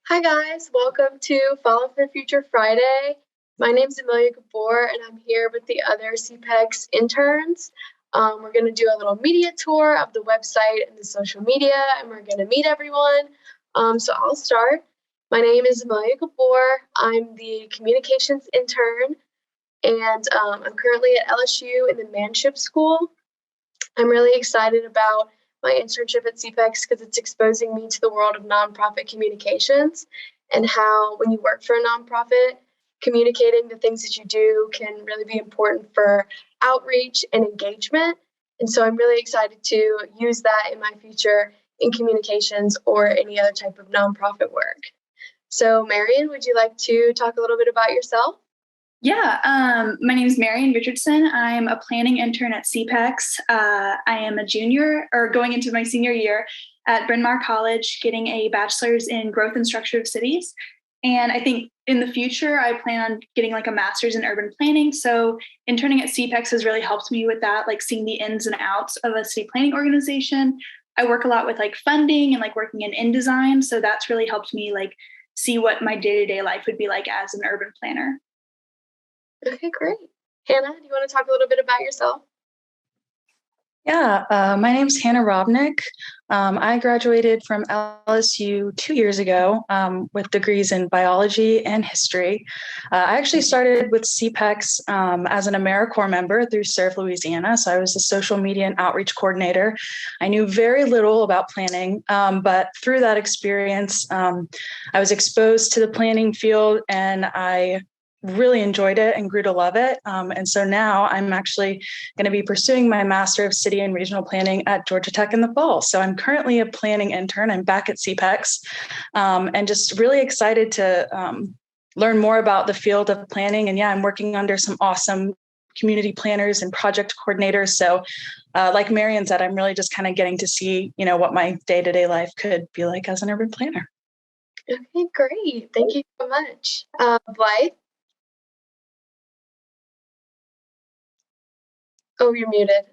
Hi guys, welcome to Follow for Future Friday. My name is Amelia Gabor and I'm here with the other CPEX interns. We're going to do a little media tour of the website and the social media, and we're going to meet everyone. So I'll start. My name is Amelia Gabor. I'm the communications intern, and I'm currently at LSU in the Manship School. I'm really excited about my internship at CPEX because it's exposing me to the world of nonprofit communications and how, when you work for a nonprofit, communicating the things that you do can really be important for outreach and engagement. And so I'm really excited to use that in my future in communications or any other type of nonprofit work. So, Marion, would you like to talk a little bit about yourself? My name is Marion Richardson. I'm a planning intern at CPEX. I am a junior or going into my senior year at Bryn Mawr College, getting a bachelor's in growth and structure of cities. And I think in the future, I plan on getting like a master's in urban planning. So interning at CPEX has really helped me with that, like seeing the ins and outs of a city planning organization. I work a lot with like funding and like working in InDesign. So that's really helped me like see what my day-to-day life would be like as an urban planner. Okay, great. Hannah, do you want to talk a little bit about yourself? Yeah, my name's Hannah Robnick. I graduated from LSU 2 years ago with degrees in biology and history. I actually started with CPEX as an AmeriCorps member through Surf, Louisiana. So I was the social media and outreach coordinator. I knew very little about planning, but through that experience, I was exposed to the planning field and I really enjoyed it and grew to love it. And so now I'm actually going to be pursuing my Master of City and Regional Planning at Georgia Tech in the fall. So I'm currently a planning intern. I'm back at CPEX and just really excited to learn more about the field of planning. And yeah, I'm working under some awesome community planners and project coordinators. So like Marion said, I'm really just kind of getting to see, what my day-to-day life could be like as an urban planner. Okay, great. Thank you so much. Blythe? Oh, you're muted.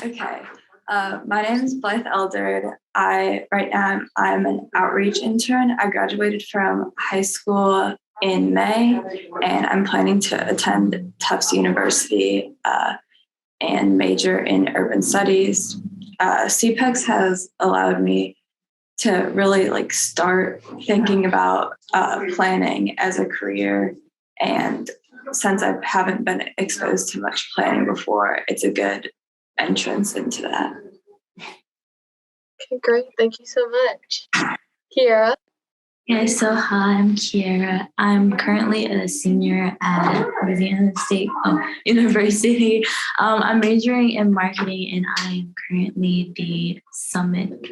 Okay. My name is Blythe Eldred. Right now I'm an outreach intern. I graduated from high school in May, and I'm planning to attend Tufts University and major in urban studies. CPEX has allowed me to really start thinking about planning as a career, and since I haven't been exposed to much planning before, it's a good entrance into that. Okay, great. Thank you so much. Kiera? Okay, so hi, I'm Kiera. I'm currently a senior at Louisiana State University. I'm majoring in marketing and I'm currently the summit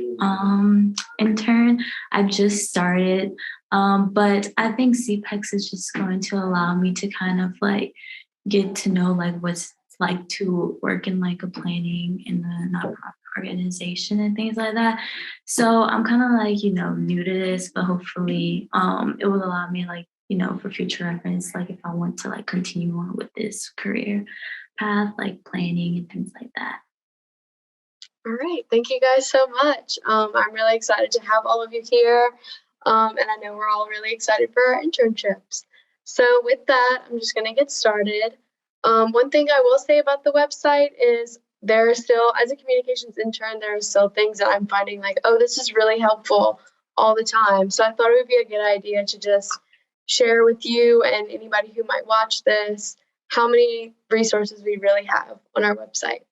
intern. I just started, but I think CPEX is just going to allow me to kind of like get to know like what's like to work in like a planning in a nonprofit organization and things like that. So I'm kind of like, new to this, but hopefully it will allow me like, for future reference, like if I want to like continue on with this career path, like planning and things like that. All right. Thank you guys so much. I'm really excited to have all of you here. And I know we're all really excited for our internships. So with that, I'm just going to get started. One thing I will say about the website is there are still, as a communications intern, there are still things that I'm finding like, oh, this is really helpful all the time. So I thought it would be a good idea to just share with you and anybody who might watch this how many resources we really have on our website.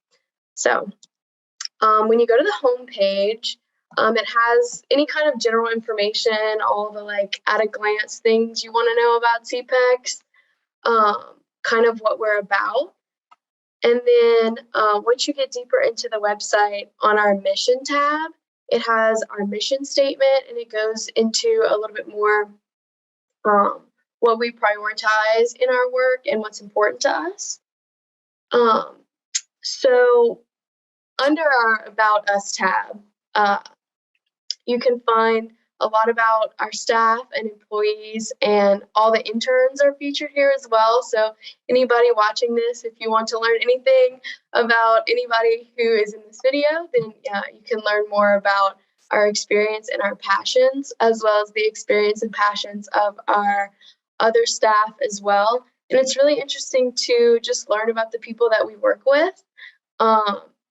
So when you go to the home page, it has any kind of general information, all the like at a glance things you want to know about CPEX, kind of what we're about. And then once you get deeper into the website, on our mission tab, it has our mission statement and it goes into a little bit more what we prioritize in our work and what's important to us. So under our About Us tab, you can find a lot about our staff and employees, and all the interns are featured here as well. So anybody watching this, if you want to learn anything about anybody who is in this video, then yeah, you can learn more about our experience and our passions, as well as the experience and passions of our other staff as well. And it's really interesting to just learn about the people that we work with,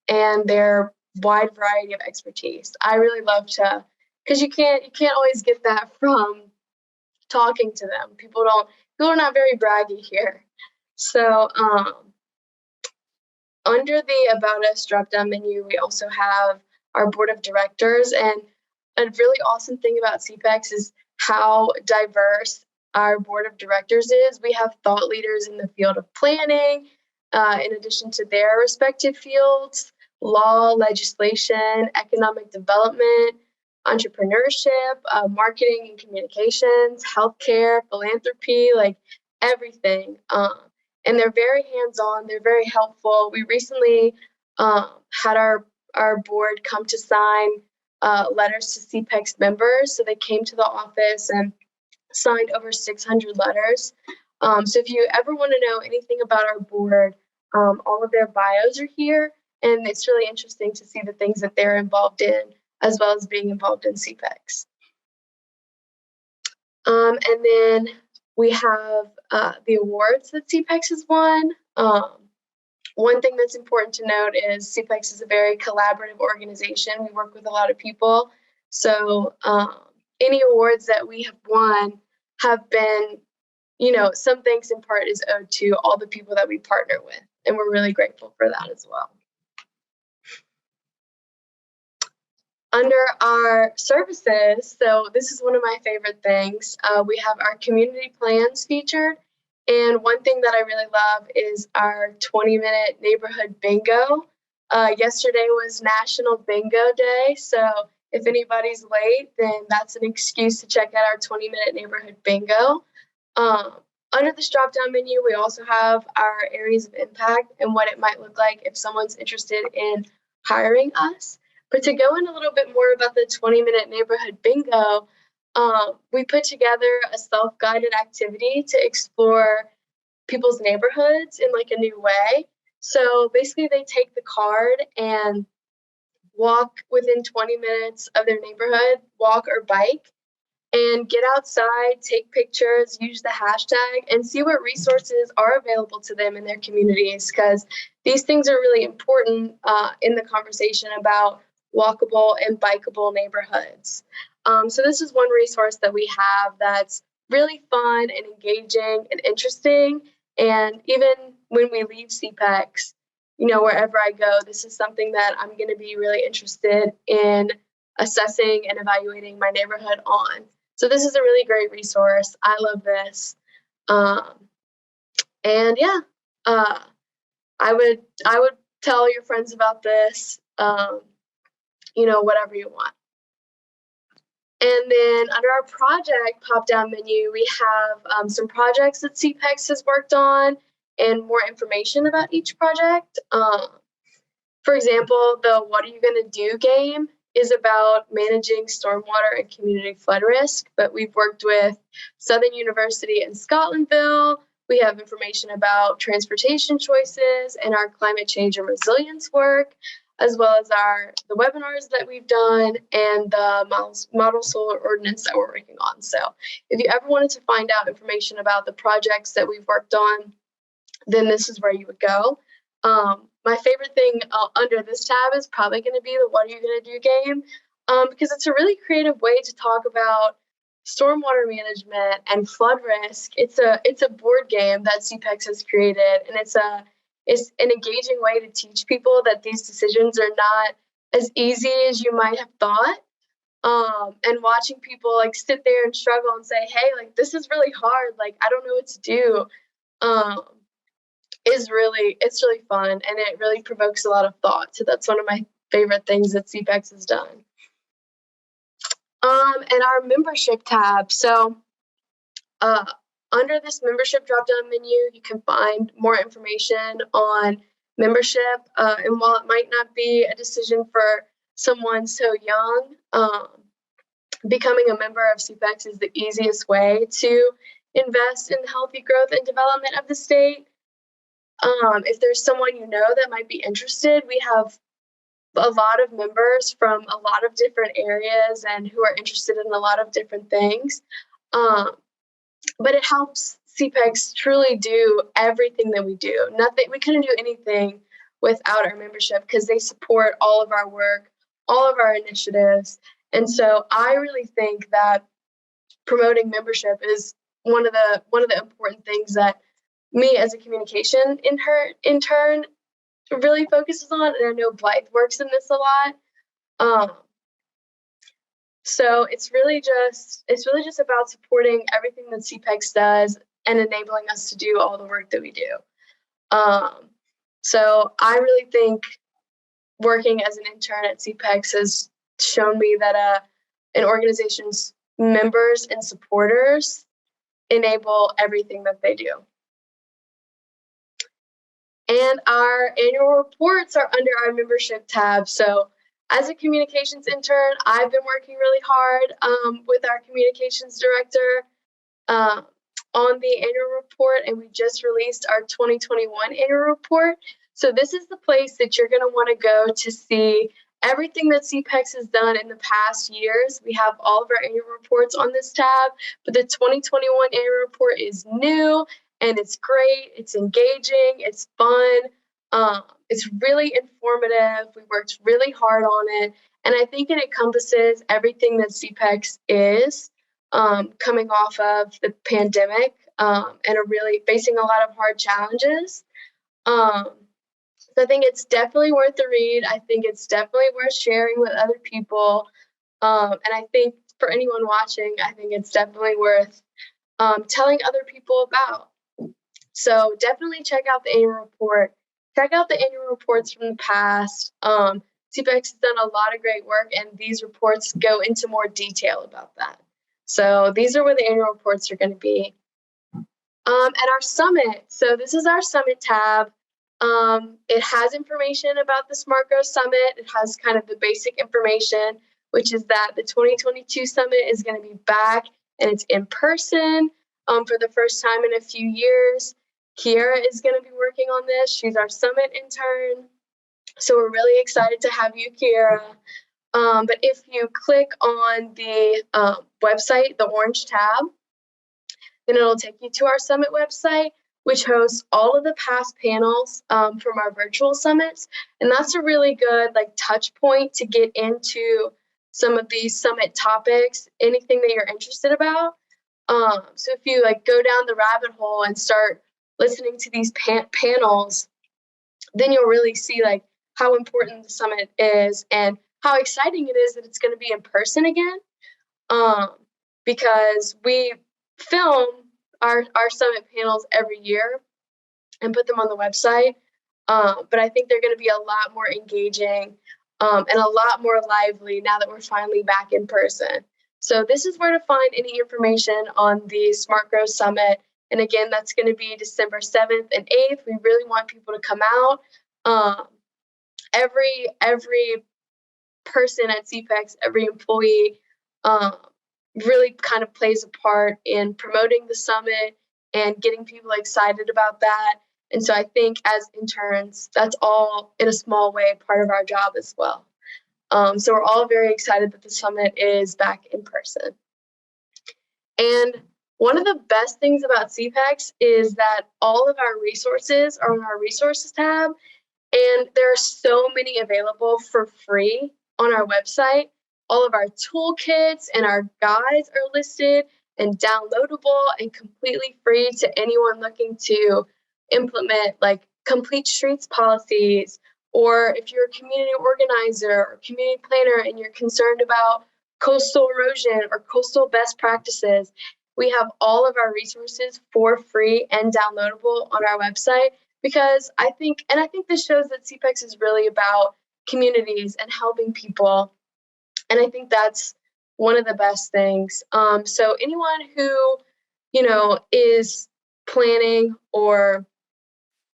and their wide variety of expertise. I really love to, because you can't always get that from talking to them. People are not very braggy here. So under the About Us drop-down menu, we also have our board of directors. And a really awesome thing about CPEX is how diverse our board of directors is. We have thought leaders in the field of planning, in addition to their respective fields: law, legislation, economic development, entrepreneurship, marketing and communications, healthcare, philanthropy, like everything. And they're very hands-on. They're very helpful. We recently had our board come to sign letters to CPEX members. So they came to the office and signed over 600 letters. So if you ever want to know anything about our board, all of their bios are here. And it's really interesting to see the things that they're involved in, as well as being involved in CPEX. And then we have the awards that CPEX has won. One thing that's important to note is CPEX is a very collaborative organization. We work with a lot of people. So any awards that we have won have been, some thanks in part is owed to all the people that we partner with. And we're really grateful for that as well. Under our services, so this is one of my favorite things, we have our community plans featured. And one thing that I really love is our 20-minute neighborhood bingo. Yesterday was National Bingo Day, so if anybody's late, then that's an excuse to check out our 20-minute neighborhood bingo. Under this drop-down menu, we also have our areas of impact and what it might look like if someone's interested in hiring us. But to go in a little bit more about the 20-minute neighborhood bingo, we put together a self-guided activity to explore people's neighborhoods in like a new way. So basically they take the card and walk within 20 minutes of their neighborhood, walk or bike, and get outside, take pictures, use the hashtag, and see what resources are available to them in their communities, because these things are really important in the conversation about walkable and bikeable neighborhoods. So this is one resource that we have that's really fun and engaging and interesting. And even when we leave CPEX, wherever I go, this is something that I'm going to be really interested in assessing and evaluating my neighborhood on. So this is a really great resource. I love this. And yeah, I would tell your friends about this, whatever you want. And then under our project pop-down menu, we have some projects that CPEX has worked on and more information about each project. For example, the What Are You Gonna Do game is about managing stormwater and community flood risk, but we've worked with Southern University in Scotlandville. We have information about transportation choices and our climate change and resilience work, as well as the webinars that we've done and the model solar ordinance that we're working on. So if you ever wanted to find out information about the projects that we've worked on, then this is where you would go. My favorite thing under this tab is probably going to be the What Are You Going to Do game, because it's a really creative way to talk about stormwater management and flood risk. It's a board game that CPEX has created, and it's an engaging way to teach people that these decisions are not as easy as you might have thought. And watching people like sit there and struggle and say, hey, like this is really hard, like I don't know what to do, it's really fun, and it really provokes a lot of thought. So that's one of my favorite things that CPEX has done. And our membership tab. So under this membership drop-down menu, you can find more information on membership. And while it might not be a decision for someone so young, becoming a member of CPEX is the easiest way to invest in the healthy growth and development of the state. If there's someone that might be interested, we have a lot of members from a lot of different areas and who are interested in a lot of different things. But it helps CPEX truly do everything that we do. We couldn't do anything without our membership because they support all of our work, all of our initiatives. And so I really think that promoting membership is one of the important things that me as a communication intern really focuses on, and I know Blythe works in this a lot. So it's really just about supporting everything that CPEX does and enabling us to do all the work that we do. So I really think working as an intern at CPEX has shown me that an organization's members and supporters enable everything that they do. And our annual reports are under our membership tab. So as a communications intern, I've been working really hard with our communications director on the annual report, and we just released our 2021 annual report. So this is the place that you're going to want to go to see everything that CPEX has done in the past years. We have all of our annual reports on this tab, but the 2021 annual report is new and it's great. It's engaging. It's fun. It's really informative. We worked really hard on it. And I think it encompasses everything that CPEX is coming off of the pandemic and are really facing a lot of hard challenges. So I think it's definitely worth the read. I think it's definitely worth sharing with other people. And I think for anyone watching, I think it's definitely worth telling other people about. So definitely check out the annual report. Check out the annual reports from the past. CPEX has done a lot of great work, and these reports go into more detail about that. So these are where the annual reports are going to be. At our summit, so this is our summit tab. It has information about the Smart Growth Summit. It has kind of the basic information, which is that the 2022 summit is going to be back and it's in person for the first time in a few years. Kiera is going to be working on this. She's our summit intern. So we're really excited to have you, Kiera. But if you click on the website, the orange tab, then it'll take you to our summit website, which hosts all of the past panels from our virtual summits. And that's a really good touch point to get into some of these summit topics, anything that you're interested about. So if you go down the rabbit hole and start listening to these panels, then you'll really see how important the summit is and how exciting it is that it's going to be in person again. Because we film our summit panels every year and put them on the website. But I think they're going to be a lot more engaging and a lot more lively now that we're finally back in person. So this is where to find any information on the Smart Growth Summit. And again, that's going to be December 7th and 8th. We really want people to come out. Every person at CPEX, every employee really kind of plays a part in promoting the summit and getting people excited about that. And so I think as interns, that's all in a small way part of our job as well. So we're all very excited that the summit is back in person. And one of the best things about CPEX is that all of our resources are on our resources tab, and there are so many available for free on our website. All of our toolkits and our guides are listed and downloadable and completely free to anyone looking to implement complete streets policies, or if you're a community organizer or community planner and you're concerned about coastal erosion or coastal best practices. We have all of our resources for free and downloadable on our website because I think this shows that CPEX is really about communities and helping people. And I think that's one of the best things. So anyone who, is planning or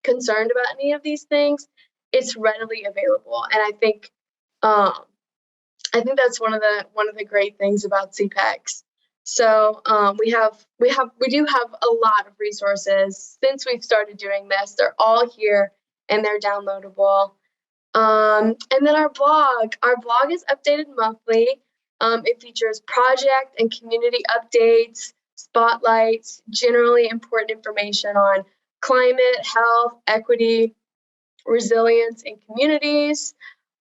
concerned about any of these things, it's readily available. And I think that's one of the great things about CPEX. So we do have a lot of resources since we've started doing this. They're all here and they're downloadable. And then our blog. Our blog is updated monthly. It features project and community updates, spotlights, generally important information on climate, health, equity, resilience, and communities.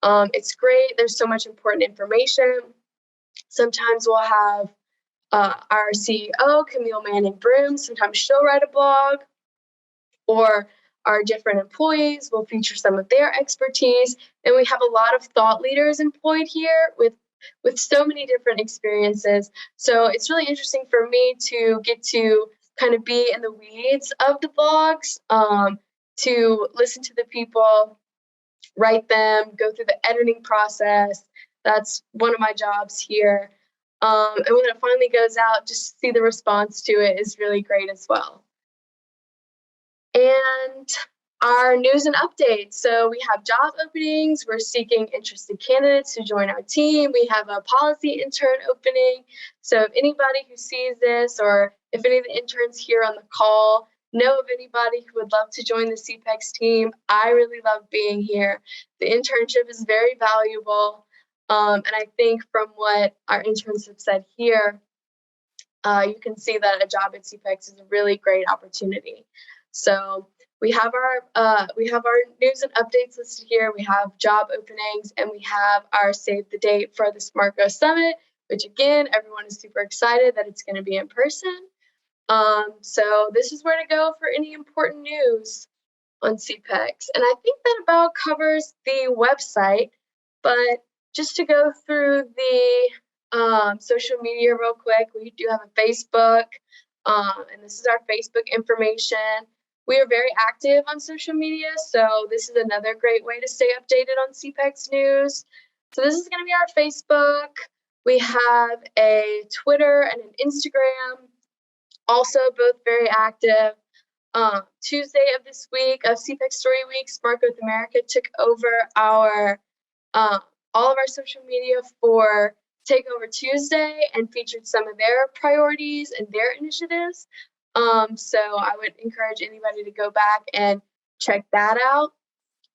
It's great. There's so much important information. Sometimes we'll have our CEO, Camille Manning Broom, sometimes she'll write a blog, or our different employees will feature some of their expertise. And we have a lot of thought leaders employed here with so many different experiences. So it's really interesting for me to get to kind of be in the weeds of the blogs, to listen to the people, write them, go through the editing process. That's one of my jobs here. And when it finally goes out, just see the response to it is really great as well. And our news and updates. So we have job openings. We're seeking interested candidates to join our team. We have a policy intern opening. So if anybody who sees this, or if any of the interns here on the call know of anybody who would love to join the CPEX team, I really love being here. The internship is very valuable. And I think from what our interns have said here, you can see that a job at CPEX is a really great opportunity. So we have our news and updates listed here. We have job openings, and we have our save the date for the Smart Growth Summit, which again, everyone is super excited that it's going to be in person. So this is where to go for any important news on CPEX. And I think that about covers the website, but just to go through the social media real quick, we do have a Facebook, and this is our Facebook information. We are very active on social media, so this is another great way to stay updated on CPEX news. So this is going to be our Facebook. We have a Twitter and an Instagram, also both very active. Tuesday of this week of CPEX Story Week, Smart Growth America took over our all of our social media for Takeover Tuesday and featured some of their priorities and their initiatives. So I would encourage anybody to go back and check that out.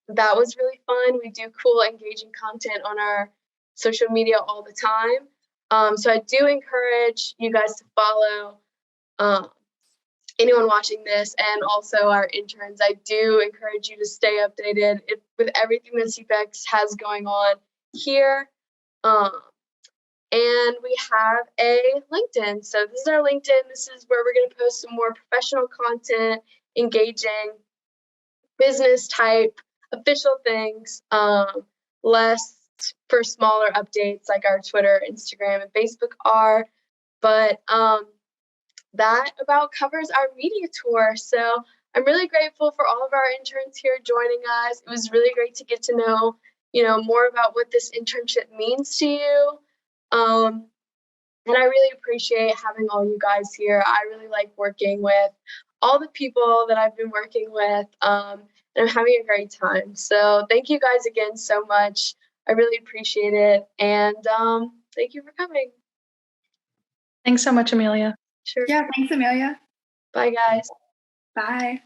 That was really fun. We do cool, engaging content on our social media all the time. So I do encourage you guys to follow anyone watching this, and also our interns. I do encourage you to stay updated with everything that CPEX has going on here. And we have a LinkedIn. So this is our LinkedIn. This is where we're going to post some more professional content, engaging, business type, official things, less for smaller updates like our Twitter, Instagram, and Facebook are. But that about covers our media tour. So I'm really grateful for all of our interns here joining us. It was really great to get to know, more about what this internship means to you. And I really appreciate having all you guys here. I really like working with all the people that I've been working with, and I'm having a great time. So thank you guys again so much. I really appreciate it. And thank you for coming. Thanks so much, Amelia. Sure. Yeah, thanks, Amelia. Bye, guys. Bye.